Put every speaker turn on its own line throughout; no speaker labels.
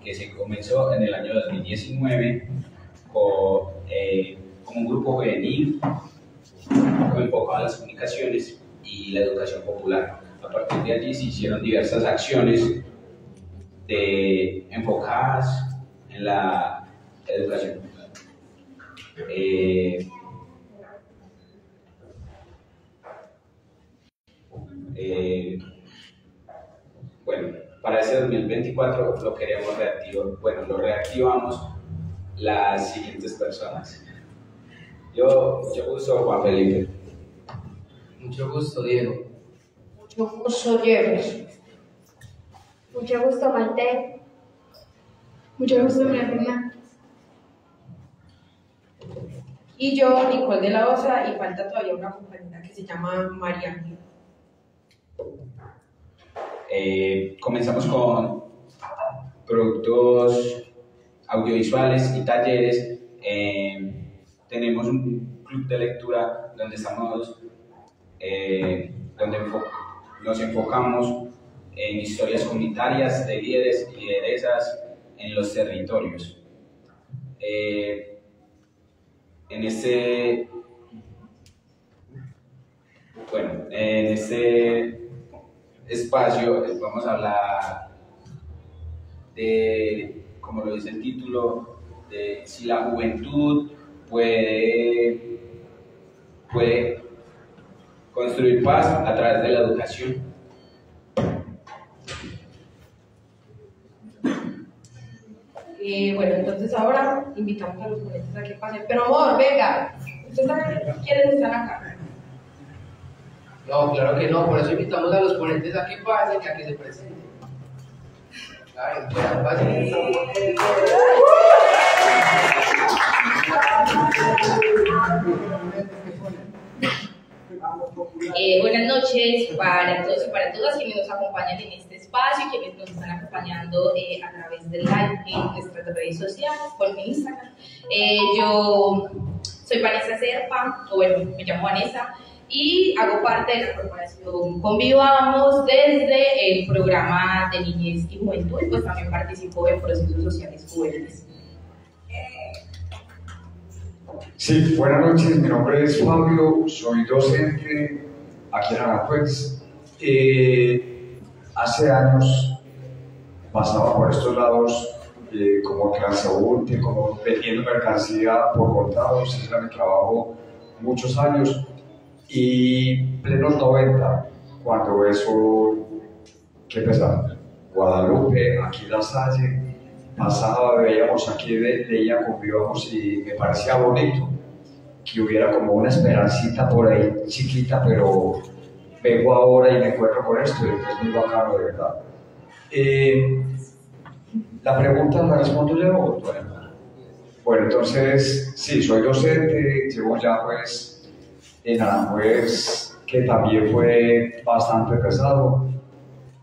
que se comenzó en el año 2019 con, como un grupo juvenil enfocado a las comunicaciones y la educación popular. A partir de allí se hicieron diversas acciones enfocadas en la educación popular. Bueno, para ese 2024 lo queremos reactivar. Bueno, lo reactivamos las siguientes personas. Yo, mucho gusto, Juan Felipe.
Mucho gusto, Diego.
Mucho gusto, Jerry.
Mucho gusto, Maite.
Mucho gusto, María Fernanda.
Y yo, Nicole de la Osa, y falta todavía una compañera que se llama María Ángela.
Comenzamos con productos audiovisuales y talleres. Tenemos un club de lectura donde nos enfocamos en historias comunitarias de líderes y lideresas en los territorios. En este espacio vamos a hablar de, como lo dice el título, de si la juventud puede construir paz a través de la educación.
Bueno, entonces ahora invitamos a los ponentes a que pasen. Pero amor, venga, ¿ustedes también quieren estar acá?
No, claro que no, por eso invitamos a los ponentes a que pasen y a que se presenten. Claro, ya pasen.
Buenas noches para todos y para todas quienes nos acompañan en este espacio y quienes nos están acompañando a través del live en nuestras redes sociales, por Instagram. Yo soy Vanessa Serpa, o bueno, me llamo Vanessa, y hago parte de la corporación Convivamos desde el programa de niñez y juventud, y pues también participo en procesos sociales juveniles.
Sí, buenas noches, mi nombre es Fabio, soy docente aquí en Aranjuez. Hace años pasaba por estos lados como transeúnte, como vendiendo mercancía por contados, ese era mi trabajo muchos años. Y plenos 90, cuando eso, ¿qué pesaba? Guadalupe, aquí La Salle, pasaba, veíamos aquí, leía Convivamos y me parecía bonito que hubiera como una esperancita por ahí chiquita, pero vengo ahora y me encuentro con esto y es muy bacano, de verdad. La pregunta la respondo yo, doctora. Bueno, entonces, sí, soy docente, llevo ya pues en Aranjuez, que también fue bastante pesado,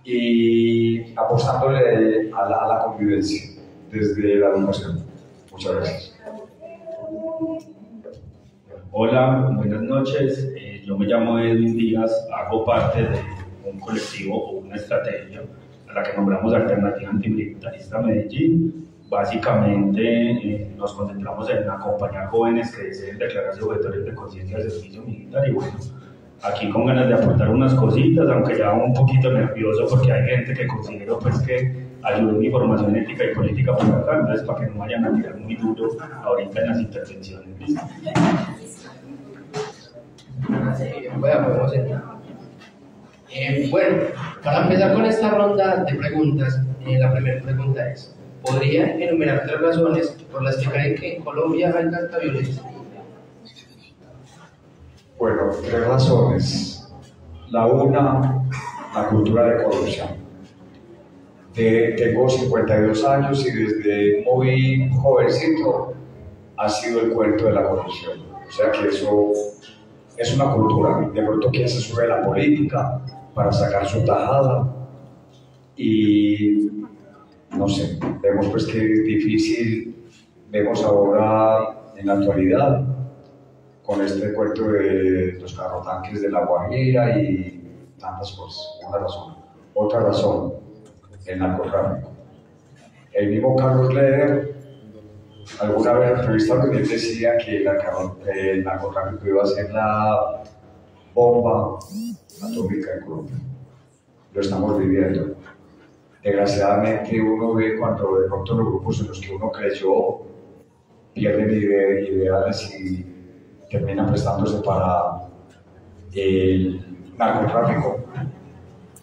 y apostándole a la convivencia desde la educación. Muchas gracias.
Hola, buenas noches. Yo me llamo Edwin Díaz, hago parte de un colectivo o una estrategia a la que nombramos Alternativa Antimilitarista Medellín. Básicamente nos concentramos en acompañar jóvenes que deseen declararse objetores de conciencia de servicio militar, y bueno, aquí con ganas de aportar unas cositas, aunque ya un poquito nervioso porque hay gente que considero pues que ayuda en mi formación ética y política por acá, entonces para que no vayan a tirar muy duro ahorita en las intervenciones.
Bueno, podemos entrar. Bueno, para empezar con esta ronda de preguntas, la primera pregunta es: ¿podrían enumerar 3 razones por las que creen que en Colombia hay tanta violencia?
Bueno, 3 razones. La una, la cultura de corrupción. Tengo 52 años y desde muy jovencito ha sido el cuento de la corrupción. O sea que eso es una cultura. De pronto quien se sube a la política para sacar su tajada y no sé, vemos pues que es difícil, vemos ahora en la actualidad con este cuento de los carrotanques de La Guajira y tantas cosas. Una razón. Otra razón, el narcotráfico. el mismo Carlos Leder, alguna vez en entrevista él decía que el narcotráfico iba a ser la bomba atómica en Colombia. Lo estamos viviendo. Desgraciadamente uno ve cuando de pronto los grupos en los que uno creyó pierden ideales y terminan prestándose para el narcotráfico.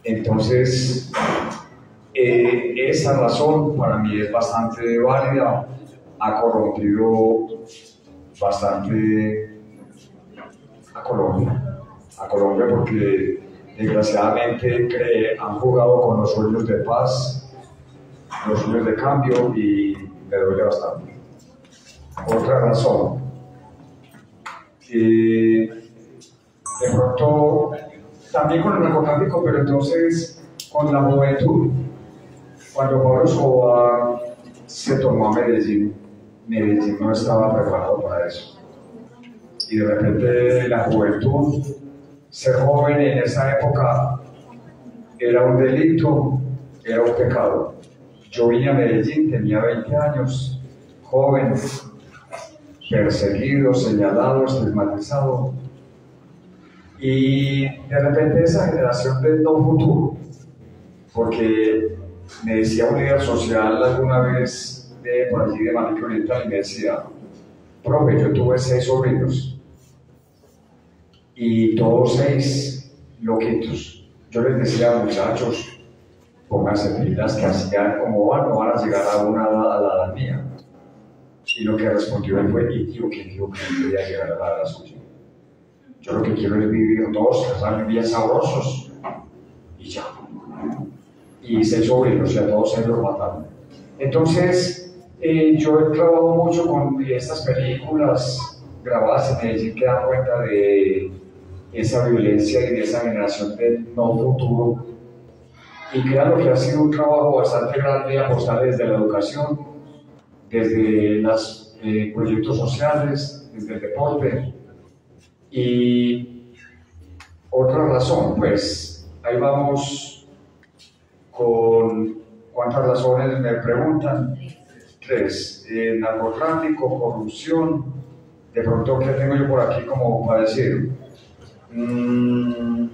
Entonces, esa razón para mí es bastante válida, ha corrompido bastante a Colombia porque desgraciadamente han jugado con los sueños de paz, los sueños de cambio y me duele bastante. Otra razón, de pronto también con el narcotráfico, pero entonces con la juventud. Cuando Pablo Escobar se tomó a Medellín no estaba preparado para eso. Y de repente la juventud, ser joven en esa época era un delito, era un pecado. Yo vine a Medellín, tenía 20 años, joven, perseguido, señalado, estigmatizado. Y de repente esa generación del no futuro, porque me decía un líder social alguna vez por allí de Manrique Oriental y me decía, profe, yo tuve 6 sobrinos y todos 6 loquitos. Yo les decía, muchachos, pónganse pilas que así como no van a llegar a la edad mía. Y lo que respondió él fue, y tío, ¿quién dijo que no quería llegar a la edad suya? Yo lo que quiero es vivir 2, casarme bien sabrosos y ya. Y 6 sobrinos, y a todos ellos los mataron. Entonces, yo he trabajado mucho con estas películas grabadas en Medellín que dan cuenta de esa violencia y de esa generación del no futuro. Y creo que ha sido un trabajo bastante grande apostar desde la educación, desde los proyectos sociales, desde el deporte. Y otra razón, pues, ahí vamos con cuántas razones me preguntan. 3, narcotráfico, corrupción, de pronto, ¿qué tengo yo por aquí como para decir? No,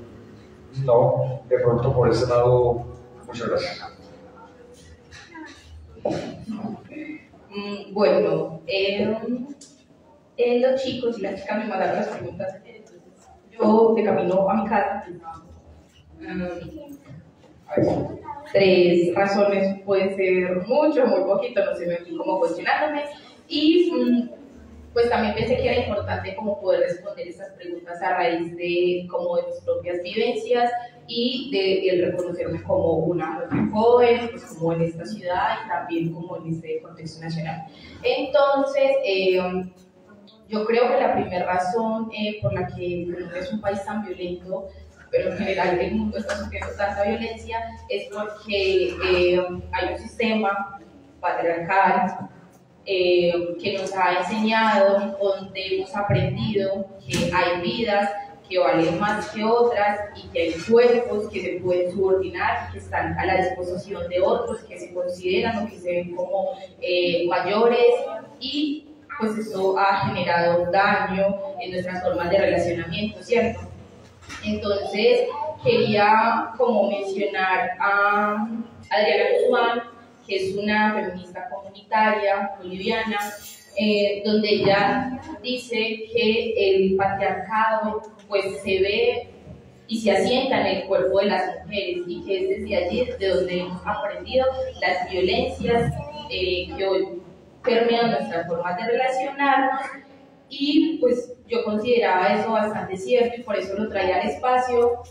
de pronto por ese lado, muchas gracias.
Bueno, los chicos y las chicas me mandaron las preguntas, entonces yo de camino a mi casa. 3 razones puede ser mucho, muy poquito, no sé, me fui como cuestionándome y pues también pensé que era importante como poder responder estas preguntas a raíz de como de mis propias vivencias y de el reconocerme como una mujer joven, pues como en esta ciudad y también como en este contexto nacional. Entonces, yo creo que la primera razón por la que Colombia es un país tan violento, pero en general el mundo está sufriendo tanta violencia, es porque hay un sistema patriarcal que nos ha enseñado, donde hemos aprendido que hay vidas que valen más que otras y que hay cuerpos que se pueden subordinar, que están a la disposición de otros, que se consideran o que se ven como mayores, y pues eso ha generado daño en nuestras formas de relacionamiento, ¿cierto? Entonces quería como mencionar a Adriana Guzmán, que es una feminista comunitaria boliviana, donde ella dice que el patriarcado pues se ve y se asienta en el cuerpo de las mujeres y que es desde allí de donde hemos aprendido las violencias que hoy permean nuestras formas de relacionarnos, y pues yo consideraba eso bastante cierto y por eso lo traía al espacio,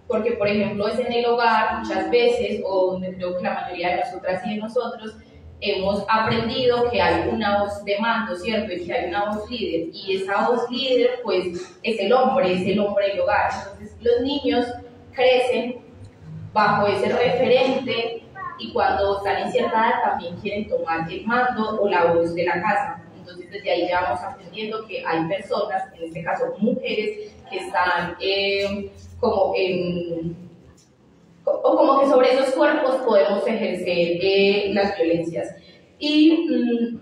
porque por ejemplo es en el hogar muchas veces, o donde creo que la mayoría de nosotras y de nosotros hemos aprendido que hay una voz de mando, ¿cierto? Y que hay una voz líder, y esa voz líder pues es el hombre del hogar. Entonces los niños crecen bajo ese referente y cuando están en cierta edad también quieren tomar el mando o la voz de la casa. Entonces desde ahí ya vamos aprendiendo que hay personas, en este caso mujeres, que están como o como que sobre esos cuerpos podemos ejercer las violencias. Y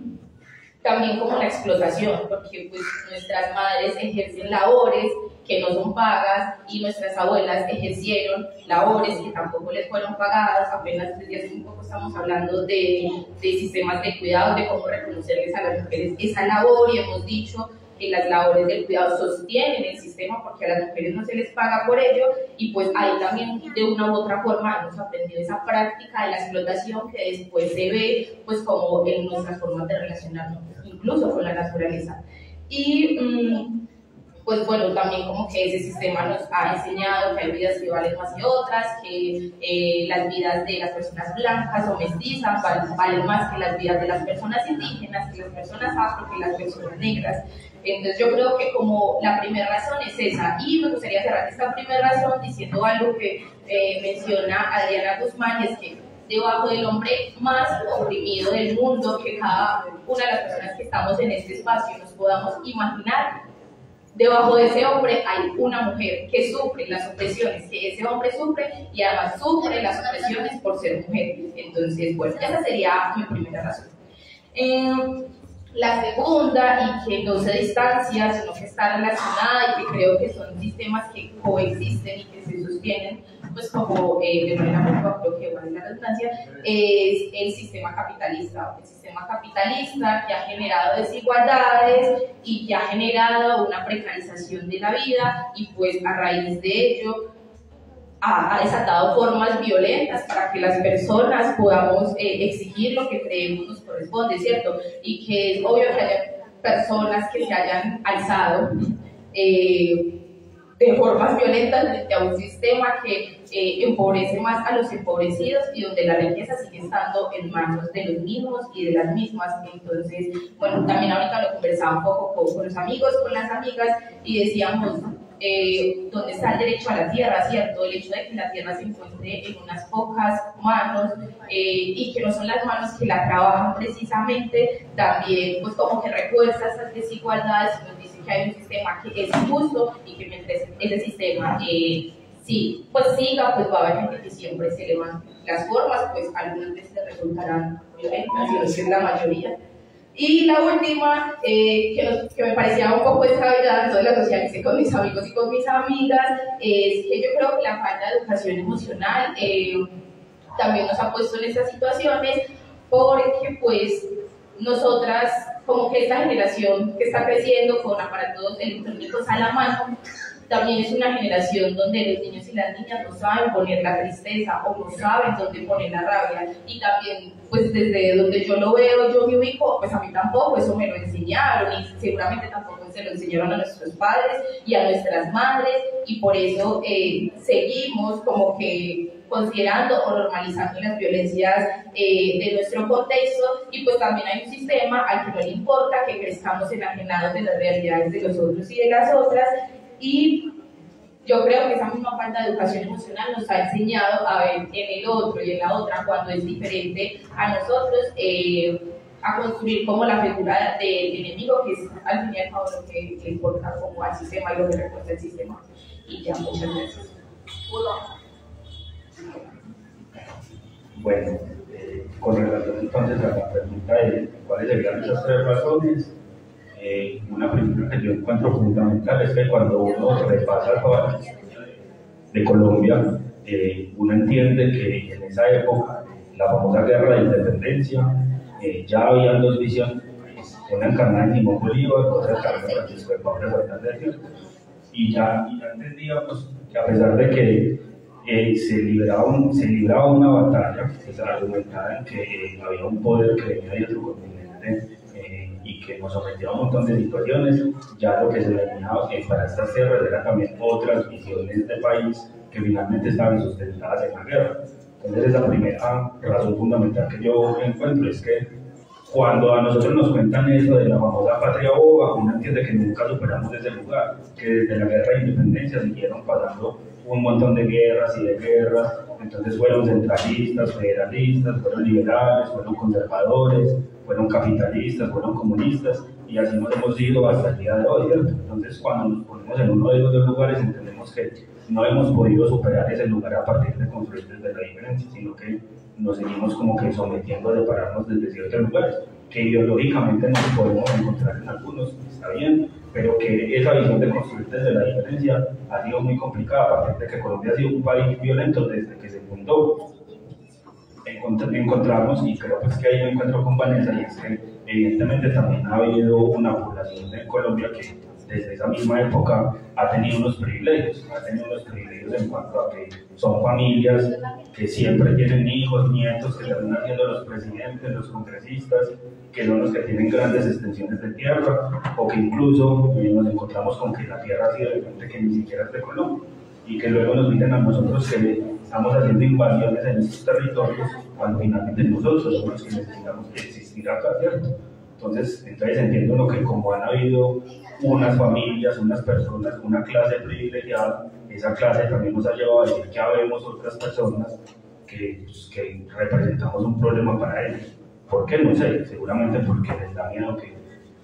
también como la explotación, porque pues nuestras madres ejercen labores que no son pagas y nuestras abuelas ejercieron labores que tampoco les fueron pagadas. Apenas desde hace un poco estamos hablando de sistemas de cuidado, de cómo reconocerles a las mujeres esa labor, y hemos dicho que las labores del cuidado sostienen el sistema porque a las mujeres no se les paga por ello, y pues ahí también de una u otra forma hemos aprendido esa práctica de la explotación que después se ve pues como en nuestras formas de relacionarnos, incluso con la naturaleza. Y pues bueno, también como que ese sistema nos ha enseñado que hay vidas que valen más que otras, que las vidas de las personas blancas o mestizas valen más que las vidas de las personas indígenas, que las personas afro, que las personas negras. Entonces yo creo que como la primera razón es esa, y me gustaría cerrar esta primera razón diciendo algo que menciona Adriana Guzmán, y es que debajo del hombre más oprimido del mundo, que cada una de las personas que estamos en este espacio nos podamos imaginar, debajo de ese hombre hay una mujer que sufre las opresiones que ese hombre sufre, y además sufre las opresiones por ser mujer. Entonces, bueno, esa sería mi primera razón. La segunda, y que no se distancia, sino que está relacionada, y que creo que son sistemas que coexisten y que se sostienen, pues como de manera muy creo que vale la redundancia, es el sistema capitalista. El sistema capitalista que ha generado desigualdades y que ha generado una precarización de la vida, y pues a raíz de ello ha desatado formas violentas para que las personas podamos exigir lo que creemos nos corresponde, ¿cierto? Y que es obvio que haya personas que se hayan alzado de formas violentas frente a un sistema que empobrece más a los empobrecidos, y donde la riqueza sigue estando en manos de los mismos y de las mismas. Entonces, bueno, también ahorita lo conversaba un poco con los amigos, con las amigas, y decíamos, ¿dónde está el derecho a la tierra, cierto? El hecho de que la tierra se encuentre en unas pocas manos, y que no son las manos que la trabajan precisamente, también pues como que refuerza esas desigualdades, y nos dice que hay un sistema que es injusto, y que mientras ese sistema sí, pues siga, pues va a haber gente que siempre se levanten. Las formas, pues algunas veces resultarán violentas, y no es la mayoría. Y la última, que me parecía un poco descabellada, entonces la socialicé con mis amigos y con mis amigas, es que yo creo que la falta de educación emocional también nos ha puesto en estas situaciones, porque pues nosotras, como que esta generación que está creciendo con aparatos electrónicos a la mano, también es una generación donde los niños y las niñas no saben poner la tristeza, o no saben dónde poner la rabia, y también pues desde donde yo lo veo, yo me ubico, pues a mí tampoco eso me lo enseñaron, y seguramente tampoco se lo enseñaron a nuestros padres y a nuestras madres, y por eso seguimos como que considerando o normalizando las violencias de nuestro contexto, y pues también hay un sistema al que no le importa que crezcamos enajenados de las realidades de los otros y de las otras. Y yo creo que esa misma falta de educación emocional nos ha enseñado a ver en el otro y en la otra, cuando es diferente a nosotros, a construir como la figura del enemigo, que es al fin y al cabo lo que le importa como al sistema y lo que refuerza el sistema. Y ya, muchas gracias.
Bueno, con relación entonces a la pregunta de cuáles serían esas tres razones, una primera que yo encuentro fundamental es que cuando uno repasa toda la historia de Colombia, uno entiende que en esa época, la famosa guerra de independencia, ya habían dos visiones, una encarnada en Simón Bolívar, otra encarnada en Francisco de Paula Hernández, y ya entendíamos que a pesar de que se libraba una batalla que se argumentaba en que había un poder que venía de otro continente, y que nos sometía a un montón de situaciones, ya lo que se venía para estas guerras eran también otras visiones del país que finalmente estaban sustentadas en la guerra. Entonces esa primera razón fundamental que yo encuentro es que cuando a nosotros nos cuentan eso de la famosa patria boba, uno entiende que nunca superamos ese lugar, que desde la guerra de independencia siguieron pasando un montón de guerras y de guerras, Entonces fueron centralistas, federalistas, fueron liberales, fueron conservadores, fueron capitalistas, fueron comunistas, y así nos hemos ido hasta el día de hoy, ¿cierto? Entonces cuando nos ponemos en uno de esos dos lugares entendemos que no hemos podido superar ese lugar a partir de construir desde la diferencia, sino que nos seguimos como que sometiendo a separarnos desde ciertos lugares, que ideológicamente nos podemos encontrar en algunos, está bien, pero que esa visión de construir desde la diferencia ha sido muy complicada a partir de que Colombia ha sido un país violento desde que se fundó. Encontramos, y creo pues que ahí me encuentro con Vanessa, y es que evidentemente también ha habido una población en Colombia que desde esa misma época ha tenido unos privilegios en cuanto a que son familias que siempre tienen hijos, nietos, que terminan siendo los presidentes, los congresistas, que son los que tienen grandes extensiones de tierra, o que incluso nos encontramos con que la tierra ha sido de gente que ni siquiera es de Colombia, y que luego nos dicen a nosotros que estamos haciendo invasiones en estos territorios, cuando finalmente nosotros somos los que necesitamos existir acá, ¿cierto? Entonces entiendo lo que como han habido unas familias, unas personas, una clase privilegiada, esa clase también nos ha llevado a decir que habemos otras personas que representamos un problema para ellos. ¿Por qué? No sé, seguramente porque les da miedo que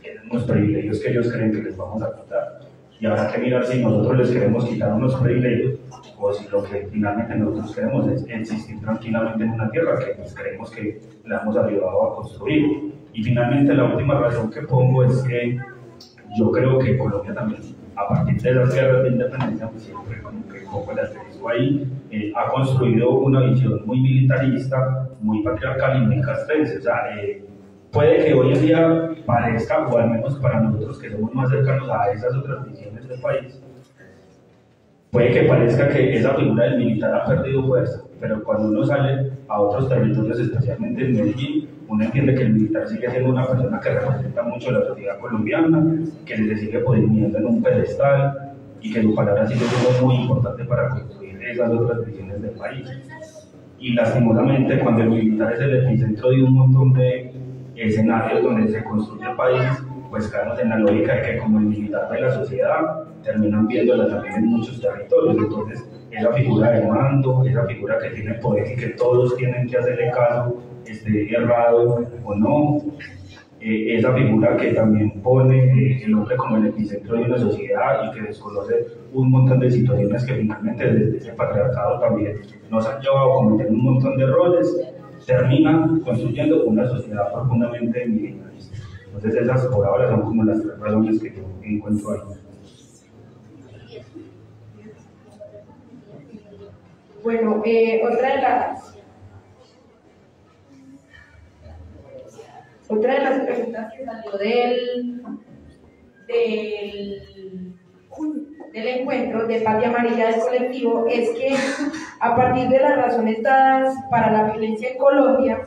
tienen unos privilegios que ellos creen que les vamos a quitar. Y habrá que mirar si nosotros les queremos quitar unos privilegios o si lo que finalmente nosotros queremos es existir tranquilamente en una tierra que pues, creemos que la hemos ayudado a construir. Y finalmente la última razón que pongo es que yo creo que Colombia también, a partir de las guerras de independencia, pues siempre como que poco el asterisco ahí, ha construido una visión muy militarista, muy patriarcal y muy castrense. O sea, puede que hoy en día parezca, o al menos para nosotros que somos más cercanos a esas otras visiones del país, puede que parezca que esa figura del militar ha perdido fuerza, pero cuando uno sale a otros territorios, especialmente en Medellín, uno entiende que el militar sigue siendo una persona que representa mucho a la sociedad colombiana, que se sigue poniendo en un pedestal y que su palabra sigue siendo muy importante para construir esas otras visiones del país. Y lastimosamente, cuando el militar es el epicentro de un montón de escenarios donde se construye el país, pues caemos en la lógica de que como el militar de la sociedad, terminan viéndola también en muchos territorios. Entonces, esa figura de mando, esa figura que tiene poder y que todos tienen que hacerle caso, esté errado o no, esa figura que también pone el hombre como el epicentro de una sociedad y que desconoce un montón de situaciones que finalmente desde ese patriarcado también nos han llevado a cometer un montón de errores, terminan construyendo una sociedad profundamente militarista. Entonces esas por ahora son como las tres razones que yo encuentro ahí.
Bueno, otra de las preguntas que salió del encuentro de Patria Amarilla del colectivo es que a partir de las razones dadas para la violencia en Colombia,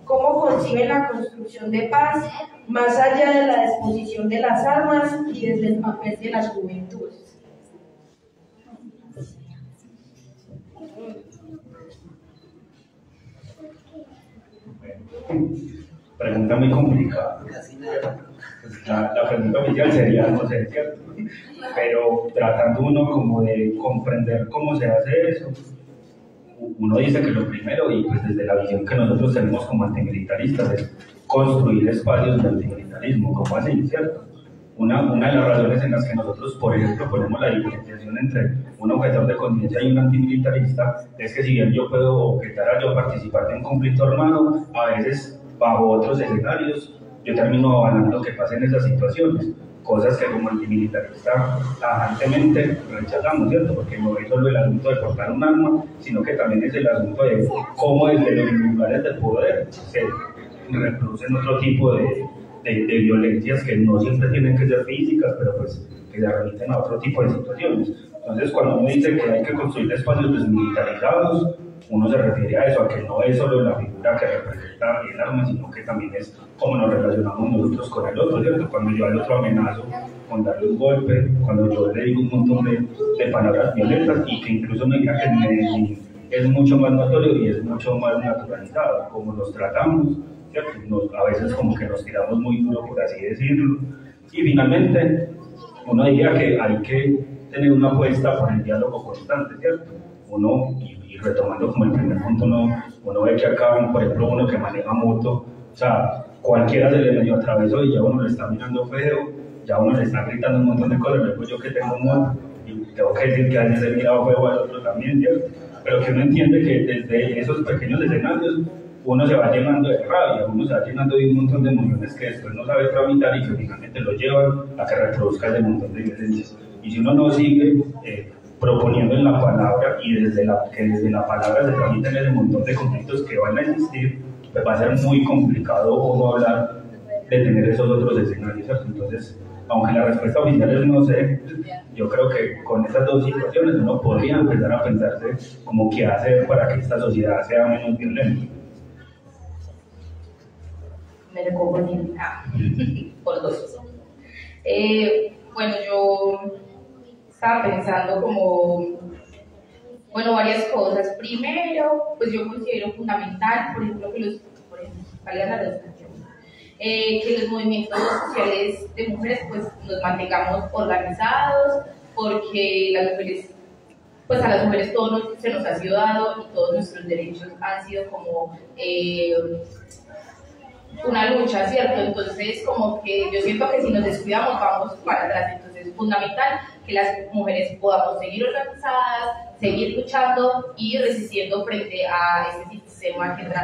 ¿cómo conciben la construcción de paz más allá de la disposición de las armas y desde el papel de las juventudes?
Pregunta muy complicada. La pregunta oficial sería no sé, ¿cierto? Pero tratando uno como de comprender cómo se hace eso, uno dice que lo primero, y pues desde la visión que nosotros tenemos como antimilitaristas, es construir espacios de antimilitarismo, como así, ¿cierto? Una de las razones en las que nosotros, por ejemplo, ponemos la diferenciación entre un objetor de conciencia y un antimilitarista es que si bien yo puedo objetar a yo participar de un conflicto armado, a veces bajo otros escenarios yo termino avalando que pasen esas situaciones, cosas que como antimilitarista tajantemente rechazamos, ¿cierto? Porque no es solo el asunto de portar un arma, sino que también es el asunto de cómo desde los lugares del poder se reproducen otro tipo de violencias que no siempre tienen que ser físicas, pero pues que se remiten a otro tipo de situaciones. Entonces, cuando uno dice que hay que construir espacios desmilitarizados, uno se refiere a eso, a que no es solo la figura que representa el arma, sino que también es cómo nos relacionamos nosotros con el otro, ¿cierto? Cuando yo al otro amenazo con darle un golpe, cuando yo le digo un montón de palabras violentas, y que incluso me diga que en Medellín es mucho más notorio y es mucho más naturalizado, como nos tratamos, ¿cierto? A veces como que nos tiramos muy duro, por así decirlo. Y finalmente, uno diría que hay que tener una apuesta por el diálogo constante, ¿cierto? Uno, y y retomando como el primer punto, uno ve que acá, por ejemplo, uno que maneja moto, o sea, cualquiera se le medio atravesó y ya uno le está mirando feo, ya uno le está gritando un montón de cosas, luego yo que tengo moto, y tengo que decir que a veces he mirado feo al otro también, ¿cierto? Pero que uno entiende que desde esos pequeños escenarios uno se va llenando de rabia, uno se va llenando de un montón de emociones que después no sabe tramitar y que finalmente lo llevan a que reproduzca ese montón de violencias. Y si uno no sigue proponiendo en la palabra y desde la palabra se tramiten ese montón de conflictos que van a existir, pues va a ser muy complicado o hablar de tener esos otros escenarios, ¿cierto? Entonces, aunque la respuesta oficial es no sé, yo creo que con esas dos situaciones uno podría empezar a pensarse como qué hacer para que esta sociedad sea menos violenta.
Me recojo por dos. Bueno, yo estaba pensando como, bueno, varias cosas. Primero, pues yo considero fundamental, por ejemplo, que los movimientos sociales de mujeres pues nos mantengamos organizados, porque las mujeres, pues a las mujeres todo se nos ha sido dado y todos nuestros derechos han sido como una lucha, ¿cierto? Entonces, como que yo siento que si nos descuidamos vamos para atrás. Entonces, es fundamental que las mujeres podamos seguir organizadas, seguir luchando y resistiendo frente a este sistema que trata